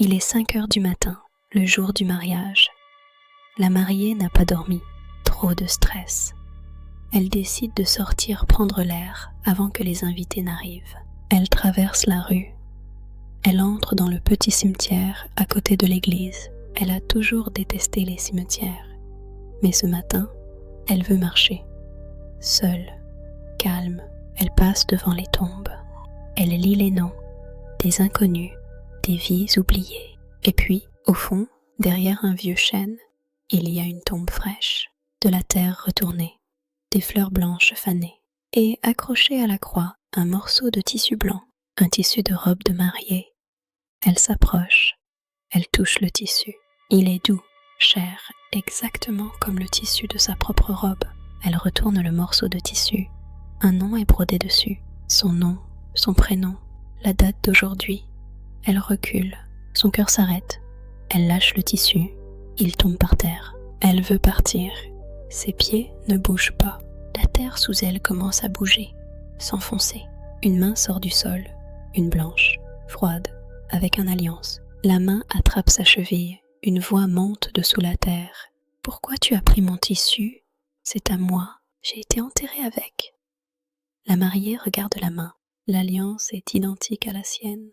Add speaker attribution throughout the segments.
Speaker 1: Il est 5 heures du matin, le jour du mariage. La mariée n'a pas dormi, trop de stress. Elle décide de sortir prendre l'air avant que les invités n'arrivent. Elle traverse la rue. Elle entre dans le petit cimetière à côté de l'église. Elle a toujours détesté les cimetières. Mais ce matin, elle veut marcher. Seule, calme, elle passe devant les tombes. Elle lit les noms, des inconnus, des vies oubliées. Et puis, au fond, derrière un vieux chêne, il y a une tombe fraîche, de la terre retournée, des fleurs blanches fanées, et accroché à la croix, un morceau de tissu blanc, un tissu de robe de mariée. Elle s'approche, elle touche le tissu. Il est doux, cher, exactement comme le tissu de sa propre robe. Elle retourne le morceau de tissu. Un nom est brodé dessus, son nom, son prénom, la date d'aujourd'hui. Elle recule, son cœur s'arrête. Elle lâche le tissu, il tombe par terre. Elle veut partir. Ses pieds ne bougent pas. La terre sous elle commence à bouger, s'enfoncer. Une main sort du sol, une blanche, froide, avec un alliance. La main attrape sa cheville, une voix monte de sous la terre. « Pourquoi tu as pris mon tissu ? C'est à moi, j'ai été enterrée avec. » La mariée regarde la main. L'alliance est identique à la sienne.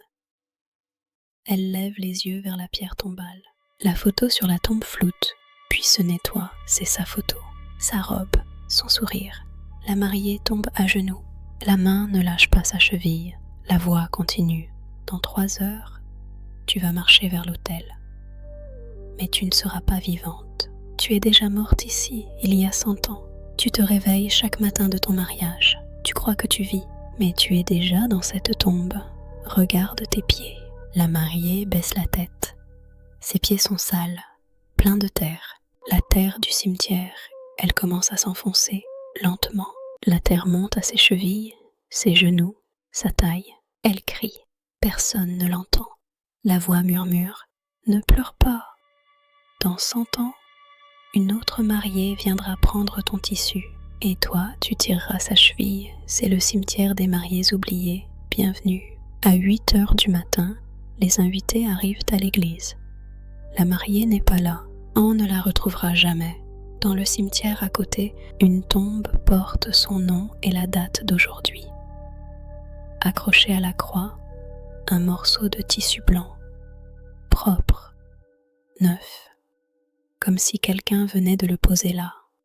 Speaker 1: Elle lève les yeux vers la pierre tombale. La photo sur la tombe floute, puis se nettoie, c'est sa photo, sa robe, son sourire. La mariée tombe à genoux. La main ne lâche pas sa cheville. La voix continue. Dans 3 heures, tu vas marcher vers l'autel. Mais tu ne seras pas vivante. Tu es déjà morte ici, il y a 100 ans. Tu te réveilles chaque matin de ton mariage. Tu crois que tu vis, mais tu es déjà dans cette tombe. Regarde tes pieds. La mariée baisse la tête. Ses pieds sont sales, pleins de terre. La terre du cimetière. Elle commence à s'enfoncer, lentement. La terre monte à ses chevilles, ses genoux, sa taille. Elle crie. Personne ne l'entend. La voix murmure. Ne pleure pas. Dans 100 ans, une autre mariée viendra prendre ton tissu. Et toi, tu tireras sa cheville. C'est le cimetière des mariés oubliés. Bienvenue. À 8 heures du matin, les invités arrivent à l'église. La mariée n'est pas là. On ne la retrouvera jamais. Dans le cimetière à côté, une tombe porte son nom et la date d'aujourd'hui. Accroché à la croix, un morceau de tissu blanc, propre, neuf, comme si quelqu'un venait de le poser là.